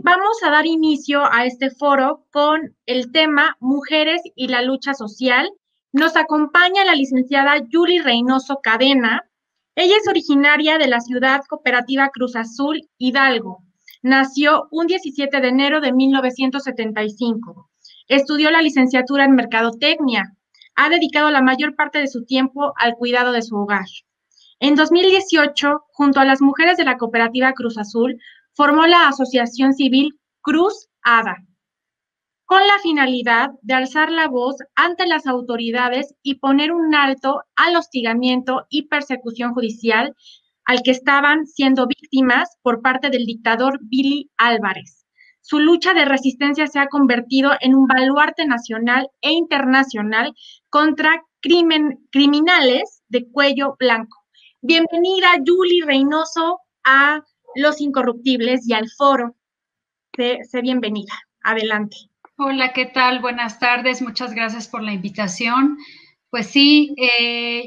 vamos a dar inicio a este foro con el tema Mujeres y la lucha social. Nos acompaña la licenciada Yuli Reynoso Cadena. Ella es originaria de la ciudad cooperativa Cruz Azul, Hidalgo. Nació un 17 de enero de 1975. Estudió la licenciatura en Mercadotecnia. Ha dedicado la mayor parte de su tiempo al cuidado de su hogar. En 2018, junto a las mujeres de la cooperativa Cruz Azul, formó la asociación civil Cruz ADA, con la finalidad de alzar la voz ante las autoridades y poner un alto al hostigamiento y persecución judicial al que estaban siendo víctimas por parte del dictador Billy Álvarez. Su lucha de resistencia se ha convertido en un baluarte nacional e internacional contra criminales de cuello blanco. Bienvenida, Yuli Reynoso, a Los Incorruptibles y al foro. Sé bienvenida. Adelante. Hola, ¿qué tal? Buenas tardes. Muchas gracias por la invitación. Pues sí,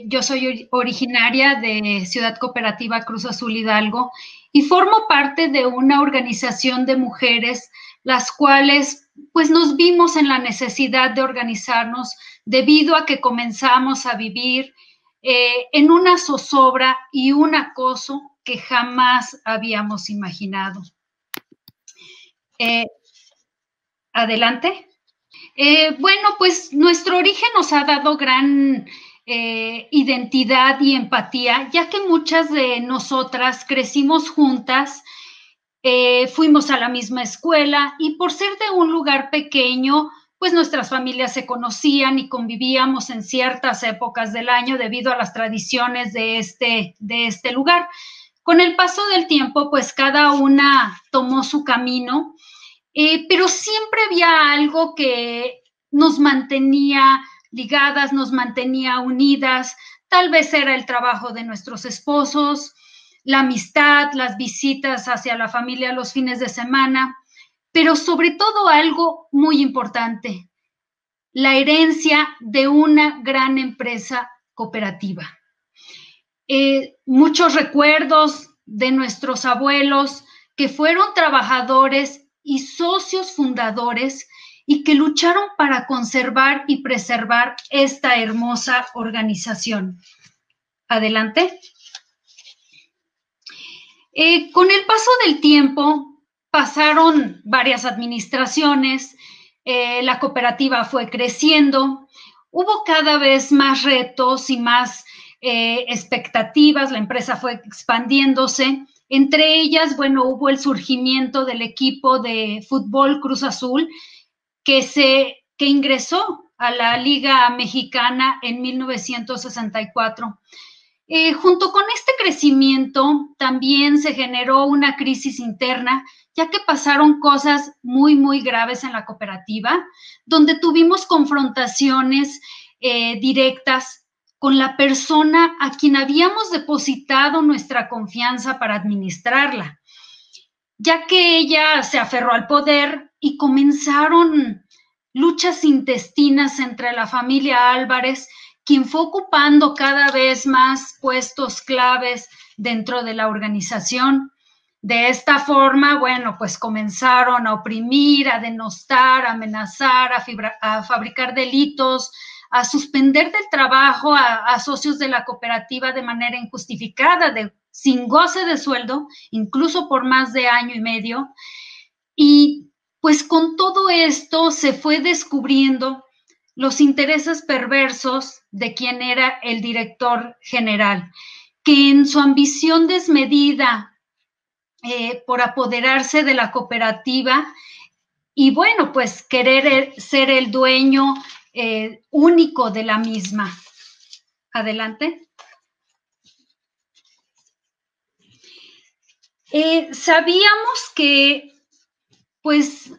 yo soy originaria de Ciudad Cooperativa Cruz Azul Hidalgo y formo parte de una organización de mujeres, las cuales pues nos vimos en la necesidad de organizarnos debido a que comenzamos a vivir en una zozobra y un acoso que jamás habíamos imaginado. Adelante. Bueno, pues nuestro origen nos ha dado gran identidad y empatía, ya que muchas de nosotras crecimos juntas, fuimos a la misma escuela y por ser de un lugar pequeño, pues nuestras familias se conocían y convivíamos en ciertas épocas del año debido a las tradiciones de este lugar. Con el paso del tiempo, pues cada una tomó su camino. Pero siempre había algo que nos mantenía ligadas, nos mantenía unidas. Tal vez era el trabajo de nuestros esposos, la amistad, las visitas hacia la familia los fines de semana, pero sobre todo algo muy importante, la herencia de una gran empresa cooperativa. Muchos recuerdos de nuestros abuelos que fueron trabajadores y socios fundadores y que lucharon para conservar y preservar esta hermosa organización. Adelante. Con el paso del tiempo pasaron varias administraciones, la cooperativa fue creciendo, hubo cada vez más retos y más expectativas, la empresa fue expandiéndose. Entre ellas, bueno, hubo el surgimiento del equipo de fútbol Cruz Azul que ingresó a la Liga Mexicana en 1964. Junto con este crecimiento también se generó una crisis interna, ya que pasaron cosas muy, muy graves en la cooperativa, donde tuvimos confrontaciones directas con la persona a quien habíamos depositado nuestra confianza para administrarla, ya que ella se aferró al poder y comenzaron luchas intestinas entre la familia Álvarez, quien fue ocupando cada vez más puestos claves dentro de la organización. De esta forma, bueno, pues comenzaron a oprimir, a denostar, a amenazar, a fabricar delitos, a suspender del trabajo a socios de la cooperativa de manera injustificada, sin goce de sueldo, incluso por más de año y medio. Y pues con todo esto se fue descubriendo los intereses perversos de quien era el director general, que en su ambición desmedida por apoderarse de la cooperativa y bueno, pues querer ser el dueño único de la misma. Adelante. Sabíamos que pues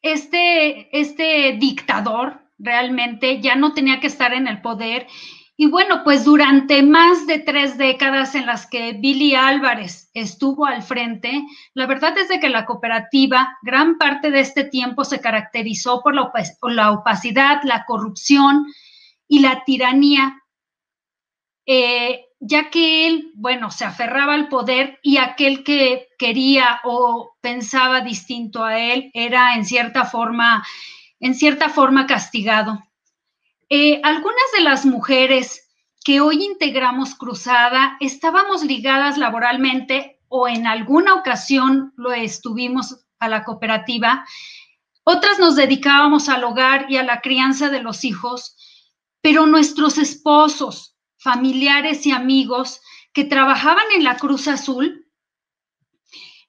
este dictador realmente ya no tenía que estar en el poder y bueno, pues durante más de 3 décadas en las que Billy Álvarez estuvo al frente, la verdad es de que la cooperativa, gran parte de este tiempo se caracterizó por la opacidad, la corrupción y la tiranía. ya que él, bueno, se aferraba al poder y aquel que quería o pensaba distinto a él era en cierta forma castigado. Algunas de las mujeres que hoy integramos Cruzada estábamos ligadas laboralmente o en alguna ocasión lo estuvimos a la cooperativa. Otras nos dedicábamos al hogar y a la crianza de los hijos, pero nuestros esposos, familiares y amigos que trabajaban en la Cruz Azul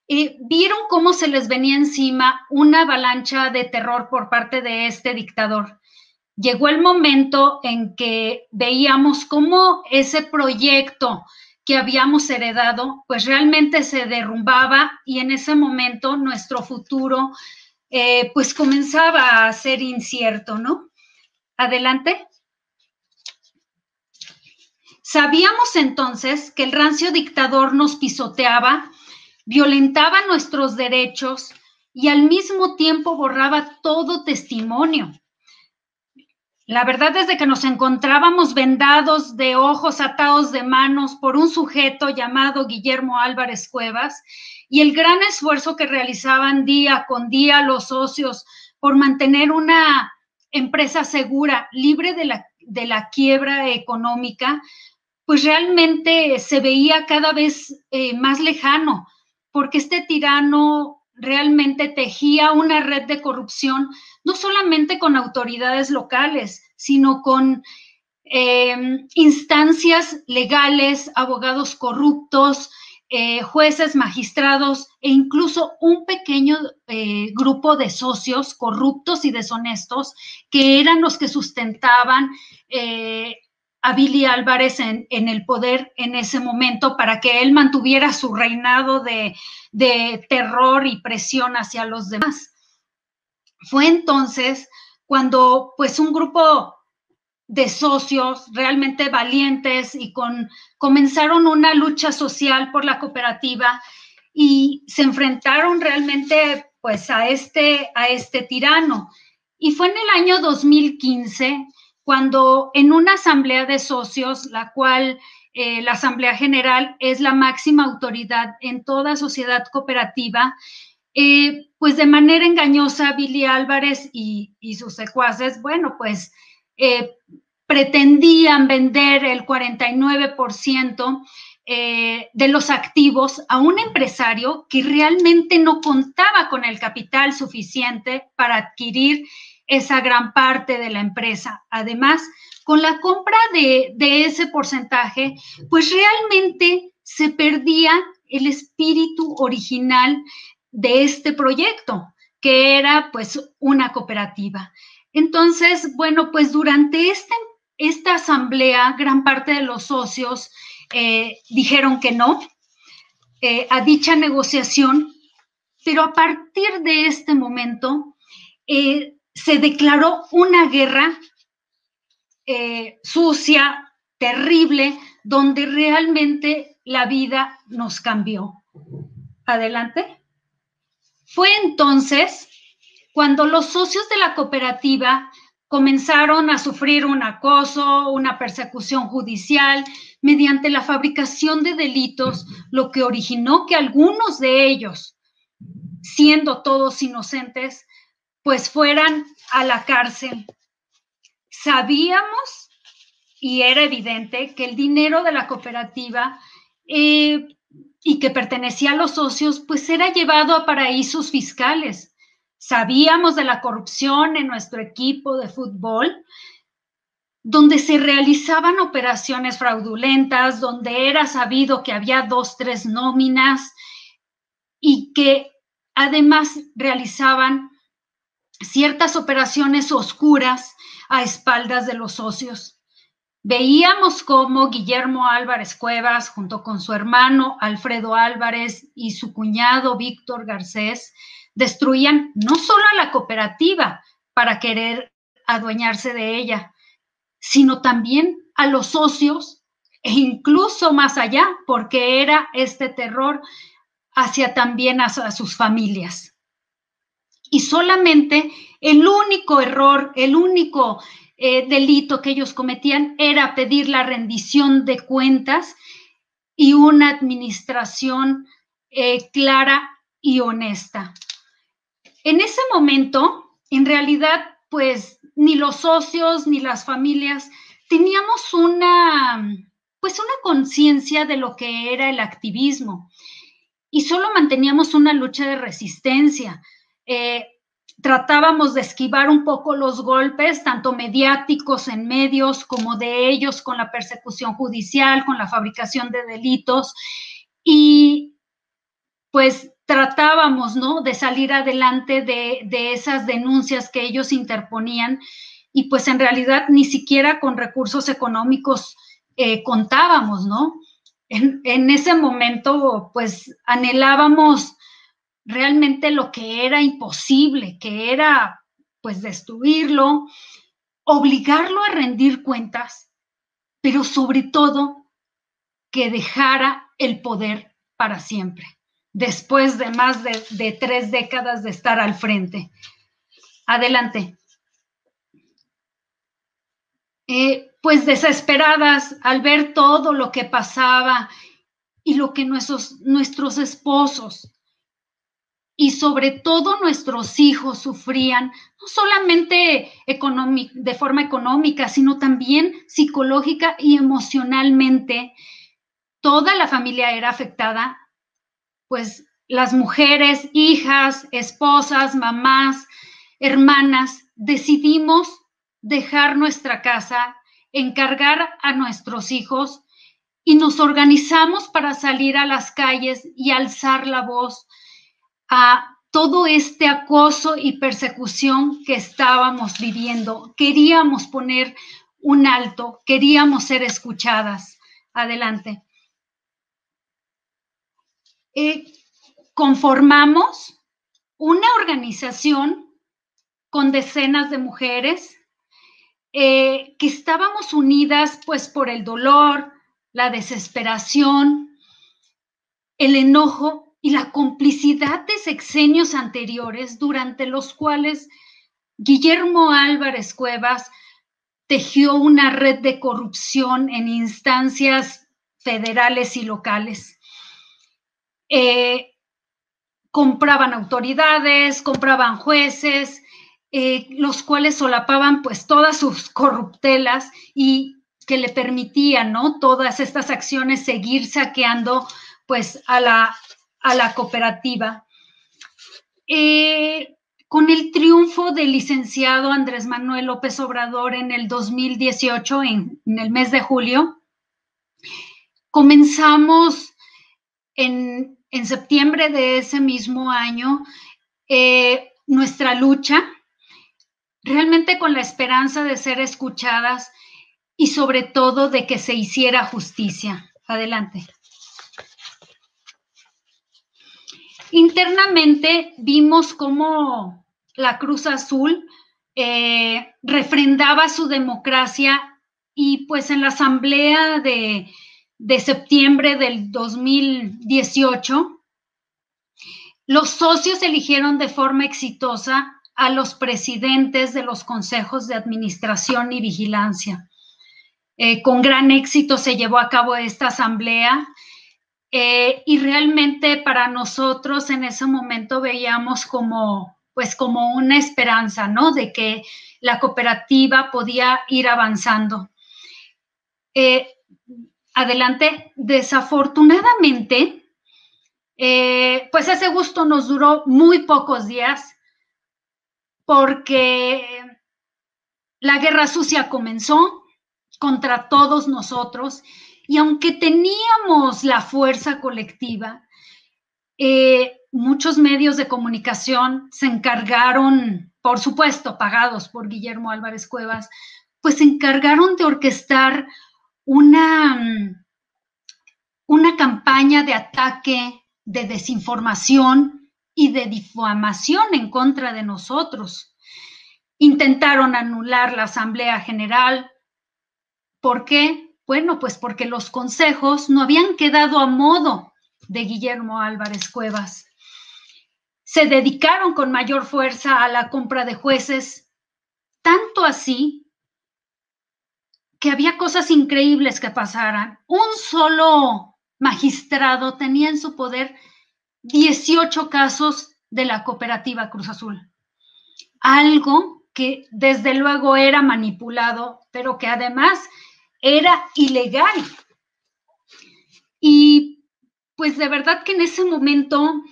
vieron cómo se les venía encima una avalancha de terror por parte de este dictador. Llegó el momento en que veíamos cómo ese proyecto que habíamos heredado, pues realmente se derrumbaba y en ese momento nuestro futuro pues comenzaba a ser incierto, ¿no? Adelante. Sabíamos entonces que el rancio dictador nos pisoteaba, violentaba nuestros derechos y al mismo tiempo borraba todo testimonio. La verdad es de que nos encontrábamos vendados de ojos, atados de manos por un sujeto llamado Guillermo Álvarez Cuevas y el gran esfuerzo que realizaban día con día los socios por mantener una empresa segura, libre de la quiebra económica, pues realmente se veía cada vez más lejano, porque este tirano realmente tejía una red de corrupción, no solamente con autoridades locales, sino con instancias legales, abogados corruptos, jueces, magistrados e incluso un pequeño grupo de socios corruptos y deshonestos que eran los que sustentaban a Billy Álvarez en el poder en ese momento para que él mantuviera su reinado de terror y presión hacia los demás. Fue entonces cuando pues un grupo de socios realmente valientes y comenzaron una lucha social por la cooperativa y se enfrentaron realmente pues a este tirano. Y fue en el año 2015 cuando en una asamblea de socios, la cual la Asamblea General es la máxima autoridad en toda sociedad cooperativa, pues de manera engañosa Billy Álvarez y sus secuaces, bueno, pues pretendían vender el 49% de los activos a un empresario que realmente no contaba con el capital suficiente para adquirir esa gran parte de la empresa. Además, con la compra de ese porcentaje, pues realmente se perdía el espíritu original de este proyecto, que era pues una cooperativa. Entonces, bueno, pues durante esta asamblea, gran parte de los socios dijeron que no a dicha negociación, pero a partir de este momento se declaró una guerra sucia, terrible, donde realmente la vida nos cambió. Adelante. Fue entonces cuando los socios de la cooperativa comenzaron a sufrir un acoso, una persecución judicial mediante la fabricación de delitos, lo que originó que algunos de ellos, siendo todos inocentes, pues fueran a la cárcel. Sabíamos y era evidente que el dinero de la cooperativa y que pertenecía a los socios, pues era llevado a paraísos fiscales. Sabíamos de la corrupción en nuestro equipo de fútbol, donde se realizaban operaciones fraudulentas, donde era sabido que había 2, 3 nóminas y que además realizaban ciertas operaciones oscuras a espaldas de los socios. Veíamos cómo Guillermo Álvarez Cuevas, junto con su hermano Alfredo Álvarez y su cuñado Víctor Garcés, destruían no solo a la cooperativa para querer adueñarse de ella, sino también a los socios e incluso más allá, porque era este terror hacia también a sus familias. y solamente el único error, el único delito que ellos cometían era pedir la rendición de cuentas y una administración clara y honesta. En ese momento, en realidad, pues ni los socios ni las familias teníamos una conciencia de lo que era el activismo y solo manteníamos una lucha de resistencia. Tratábamos de esquivar un poco los golpes, tanto mediáticos en medios como de ellos con la persecución judicial, con la fabricación de delitos, y pues tratábamos, ¿no?, de salir adelante de esas denuncias que ellos interponían, y pues en realidad ni siquiera con recursos económicos contábamos, ¿no? En ese momento, pues anhelábamos realmente lo que era imposible, que era pues destruirlo, obligarlo a rendir cuentas, pero sobre todo que dejara el poder para siempre, después de más de 3 décadas de estar al frente. Adelante. Pues desesperadas al ver todo lo que pasaba y lo que nuestros esposos y sobre todo nuestros hijos sufrían, no solamente de forma económica, sino también psicológica y emocionalmente. Toda la familia era afectada, pues las mujeres, hijas, esposas, mamás, hermanas, decidimos dejar nuestra casa, encargar a nuestros hijos y nos organizamos para salir a las calles y alzar la voz a todo este acoso y persecución que estábamos viviendo. Queríamos poner un alto, queríamos ser escuchadas. Adelante. Conformamos una organización con decenas de mujeres que estábamos unidas pues por el dolor, la desesperación, el enojo y la complicidad de sexenios anteriores durante los cuales Guillermo Álvarez Cuevas tejió una red de corrupción en instancias federales y locales. Compraban autoridades, compraban jueces, los cuales solapaban pues todas sus corruptelas y que le permitían, ¿no?, todas estas acciones seguir saqueando pues a la cooperativa. Con el triunfo del licenciado Andrés Manuel López Obrador en el 2018, en el mes de julio, comenzamos en septiembre de ese mismo año nuestra lucha, realmente con la esperanza de ser escuchadas y sobre todo de que se hiciera justicia. Adelante. Internamente vimos cómo la Cruz Azul refrendaba su democracia y pues en la asamblea de septiembre del 2018, los socios eligieron de forma exitosa a los presidentes de los consejos de administración y vigilancia. Con gran éxito se llevó a cabo esta asamblea y realmente para nosotros en ese momento veíamos como una esperanza, ¿no?, de que la cooperativa podía ir avanzando. Adelante. Desafortunadamente, pues ese gusto nos duró muy pocos días porque la guerra sucia comenzó contra todos nosotros y aunque teníamos la fuerza colectiva, muchos medios de comunicación se encargaron, por supuesto, pagados por Guillermo Álvarez Cuevas, pues se encargaron de orquestar una campaña de ataque, de desinformación y de difamación en contra de nosotros. Intentaron anular la Asamblea General. ¿Por qué? Bueno, pues porque los consejos no habían quedado a modo de Guillermo Álvarez Cuevas. se dedicaron con mayor fuerza a la compra de jueces, tanto así que había cosas increíbles que pasaran. Un solo magistrado tenía en su poder 18 casos de la cooperativa Cruz Azul. Algo que desde luego era manipulado, pero que además era ilegal. Y pues de verdad que en ese momento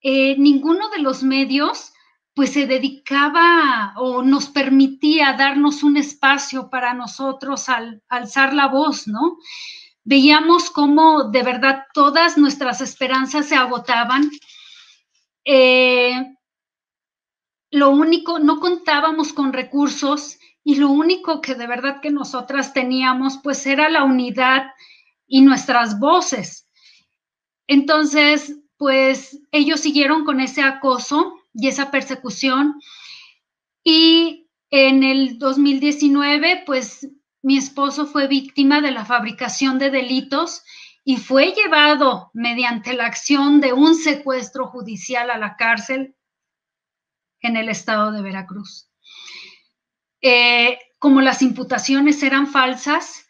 ninguno de los medios pues se dedicaba o nos permitía darnos un espacio para nosotros al alzar la voz, ¿no? Veíamos cómo de verdad todas nuestras esperanzas se agotaban. Lo único, no contábamos con recursos y lo único que de verdad que nosotras teníamos pues era la unidad y nuestras voces. Entonces, pues ellos siguieron con ese acoso y esa persecución y en el 2019 pues mi esposo fue víctima de la fabricación de delitos y fue llevado mediante la acción de un secuestro judicial a la cárcel en el estado de Veracruz. Como las imputaciones eran falsas,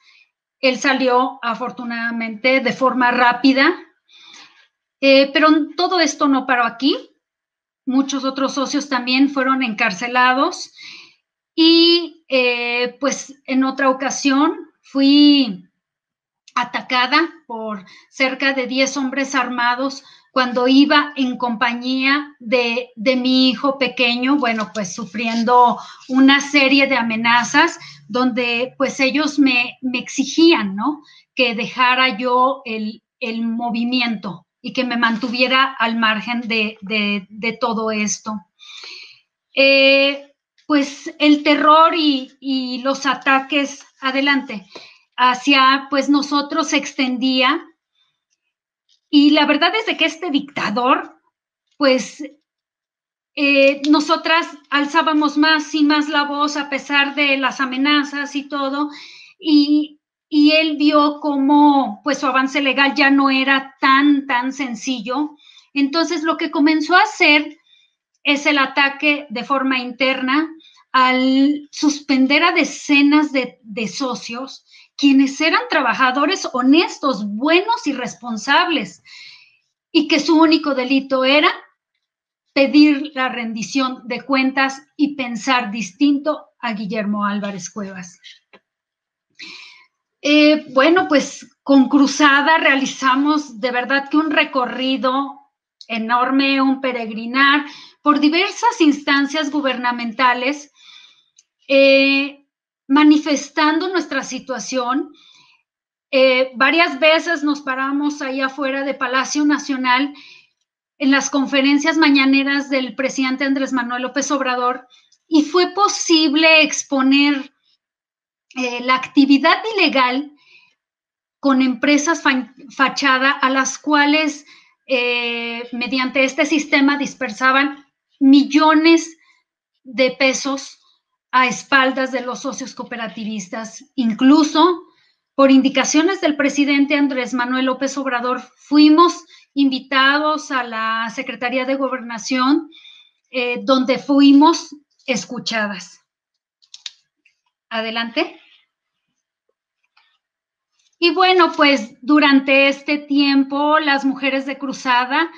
él salió afortunadamente de forma rápida, pero todo esto no paró aquí. Muchos otros socios también fueron encarcelados y pues en otra ocasión fui atacada por cerca de 10 hombres armados cuando iba en compañía de mi hijo pequeño, bueno, pues sufriendo una serie de amenazas donde pues ellos me exigían, ¿no? Que dejara yo el movimiento y que me mantuviera al margen de todo esto. Pues el terror y los ataques, adelante, hacia pues nosotros se extendía y la verdad es de que este dictador, pues nosotras alzábamos más y más la voz a pesar de las amenazas y todo, y él vio cómo pues su avance legal ya no era tan sencillo. Entonces lo que comenzó a hacer es el ataque de forma interna al suspender a decenas de socios, quienes eran trabajadores honestos, buenos y responsables, y que su único delito era pedir la rendición de cuentas y pensar distinto a Guillermo Álvarez Cuevas. Bueno, pues con Cruzada realizamos de verdad que un recorrido enorme, un peregrinar por diversas instancias gubernamentales, manifestando nuestra situación. Varias veces nos paramos ahí afuera de Palacio Nacional en las conferencias mañaneras del presidente Andrés Manuel López Obrador y fue posible exponer la actividad ilegal con empresas fachada a las cuales mediante este sistema dispersaban millones de pesos a espaldas de los socios cooperativistas. Incluso por indicaciones del presidente Andrés Manuel López Obrador fuimos invitados a la Secretaría de Gobernación, donde fuimos escuchadas. Adelante. Y bueno, pues durante este tiempo, las mujeres de Cruzada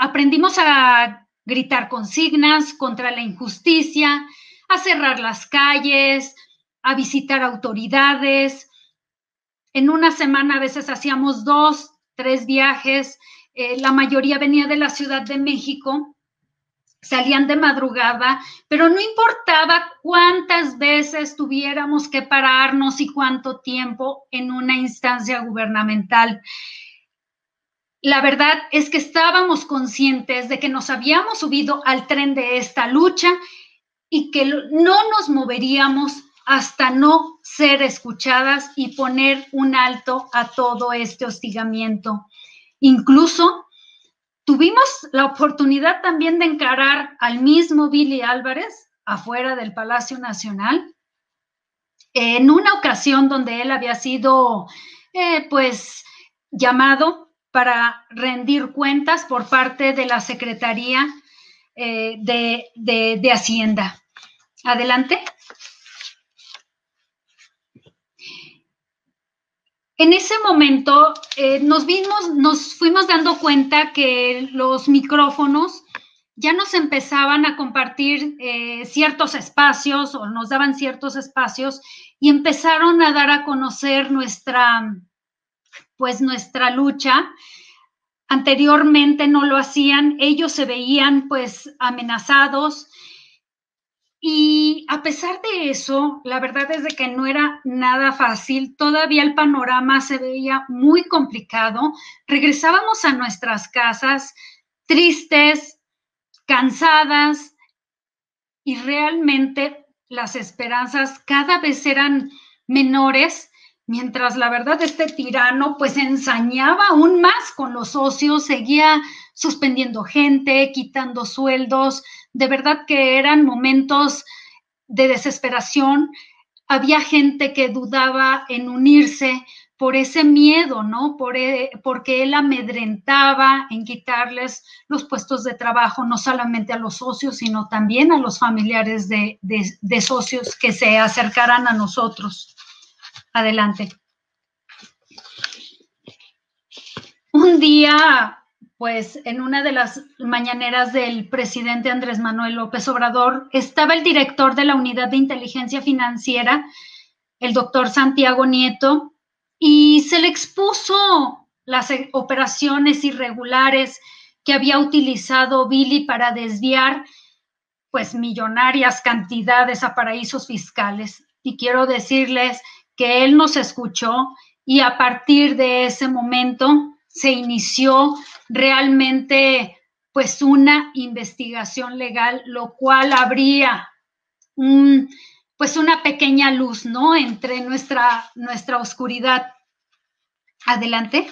aprendimos a gritar consignas contra la injusticia, a cerrar las calles, a visitar autoridades. En una semana a veces hacíamos 2, 3 viajes, la mayoría venía de la Ciudad de México, salían de madrugada, pero no importaba cuántas veces tuviéramos que pararnos y cuánto tiempo en una instancia gubernamental. La verdad es que estábamos conscientes de que nos habíamos subido al tren de esta lucha y que no nos moveríamos hasta no ser escuchadas y poner un alto a todo este hostigamiento. Incluso tuvimos la oportunidad también de encarar al mismo Billy Álvarez afuera del Palacio Nacional en una ocasión donde él había sido pues llamado para rendir cuentas por parte de la Secretaría de Hacienda. Adelante. En ese momento nos fuimos dando cuenta que los micrófonos ya nos empezaban a compartir ciertos espacios o nos daban ciertos espacios y empezaron a dar a conocer nuestra lucha. Anteriormente no lo hacían, ellos se veían pues amenazados. Y a pesar de eso, la verdad es de que no era nada fácil, todavía el panorama se veía muy complicado. Regresábamos a nuestras casas tristes, cansadas, y realmente las esperanzas cada vez eran menores, mientras la verdad este tirano pues ensañaba aún más con los socios, seguía suspendiendo gente, quitando sueldos. De verdad que eran momentos de desesperación. Había gente que dudaba en unirse por ese miedo, ¿no? Porque él amedrentaba en quitarles los puestos de trabajo, no solamente a los socios, sino también a los familiares de socios que se acercaran a nosotros. Adelante. Un día, pues en una de las mañaneras del presidente Andrés Manuel López Obrador, estaba el director de la Unidad de Inteligencia Financiera, el doctor Santiago Nieto, y se le expuso las operaciones irregulares que había utilizado Billy para desviar pues millonarias cantidades a paraísos fiscales. Y quiero decirles que él nos escuchó y a partir de ese momento se inició realmente pues una investigación legal, lo cual abría pues una pequeña luz, ¿no? Entre nuestra oscuridad. Adelante.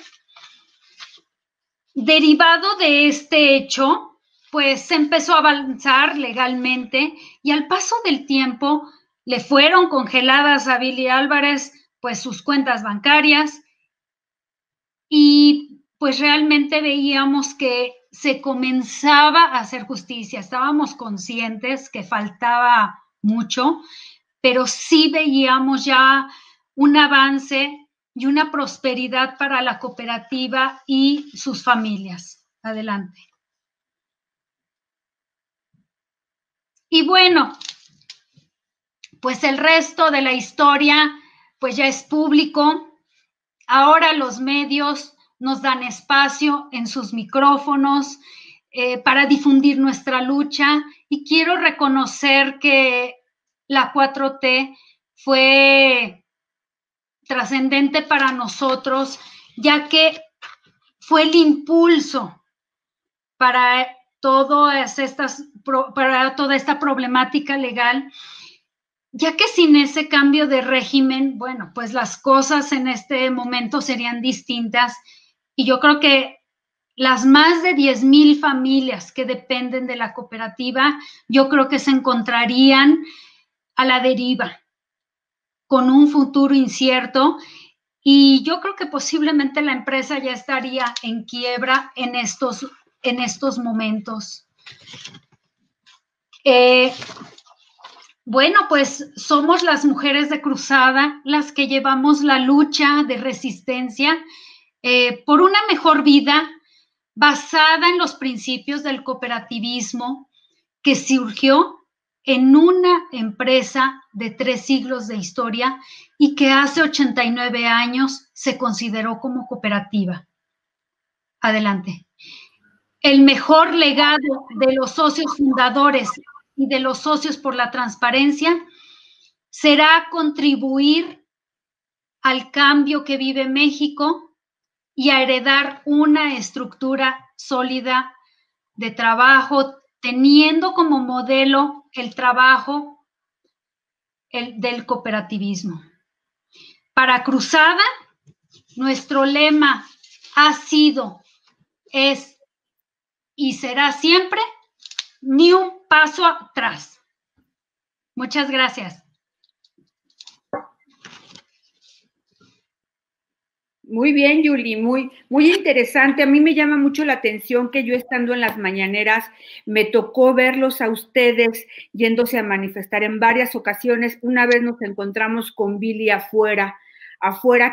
Derivado de este hecho, pues se empezó a avanzar legalmente y al paso del tiempo le fueron congeladas a Billy Álvarez pues sus cuentas bancarias y pues realmente veíamos que se comenzaba a hacer justicia. Estábamos conscientes que faltaba mucho, pero sí veíamos ya un avance y una prosperidad para la cooperativa y sus familias. Adelante. Y bueno, pues el resto de la historia pues ya es público. Ahora los medios nos dan espacio en sus micrófonos para difundir nuestra lucha y quiero reconocer que la 4T fue trascendente para nosotros, ya que fue el impulso para toda esta problemática legal, ya que sin ese cambio de régimen, bueno, pues las cosas en este momento serían distintas y yo creo que las más de 10,000 familias que dependen de la cooperativa, yo creo que se encontrarían a la deriva, con un futuro incierto y yo creo que posiblemente la empresa ya estaría en quiebra en estos momentos. Bueno, pues somos las mujeres de Cruzada las que llevamos la lucha de resistencia por una mejor vida basada en los principios del cooperativismo que surgió en una empresa de 3 siglos de historia y que hace 89 años se consideró como cooperativa. Adelante. El mejor legado de los socios fundadores y de los socios por la transparencia será contribuir al cambio que vive México y a heredar una estructura sólida de trabajo, teniendo como modelo el trabajo del cooperativismo. Para Cruzada, nuestro lema ha sido, es y será siempre ni un paso atrás. Muchas gracias. Muy bien, Yuli, muy interesante. A mí me llama mucho la atención que yo estando en las mañaneras me tocó verlos a ustedes yéndose a manifestar en varias ocasiones. Una vez nos encontramos con Billy afuera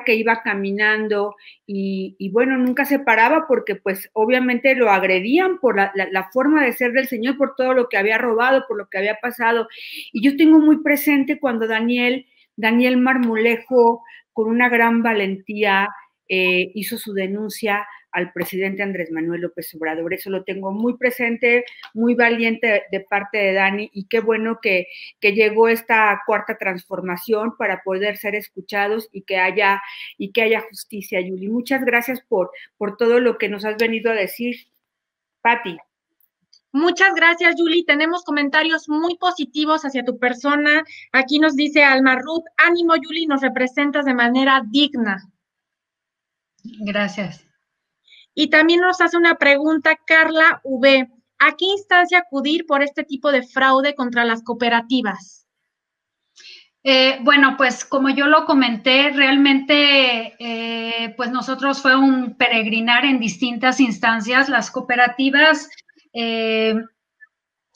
que iba caminando y bueno, nunca se paraba porque pues obviamente lo agredían por la forma de ser del señor, por todo lo que había robado, por lo que había pasado. Y yo tengo muy presente cuando Daniel Marmolejo, con una gran valentía, hizo su denuncia al presidente Andrés Manuel López Obrador. Eso lo tengo muy presente, muy valiente de parte de Dani, y qué bueno que llegó esta cuarta transformación para poder ser escuchados y que haya justicia, Yuli. Muchas gracias por todo lo que nos has venido a decir, Patti. Muchas gracias, Julie. Tenemos comentarios muy positivos hacia tu persona. Aquí nos dice Alma Ruth, ánimo, Julie, nos representas de manera digna. Gracias. Y también nos hace una pregunta Carla V. ¿A qué instancia acudir por este tipo de fraude contra las cooperativas? Bueno, pues como yo lo comenté, realmente pues nosotros fue un peregrinar en distintas instancias. Las cooperativas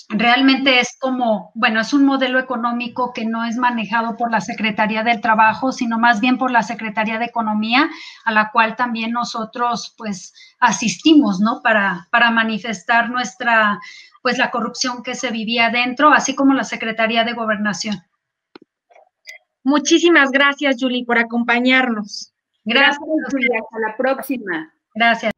realmente es como, bueno, es un modelo económico que no es manejado por la Secretaría del Trabajo, sino más bien por la Secretaría de Economía, a la cual también nosotros pues asistimos, ¿no? Para manifestar nuestra, pues la corrupción que se vivía dentro, así como la Secretaría de Gobernación. Muchísimas gracias, Julie, por acompañarnos. Gracias, Julia. Hasta la próxima. Gracias.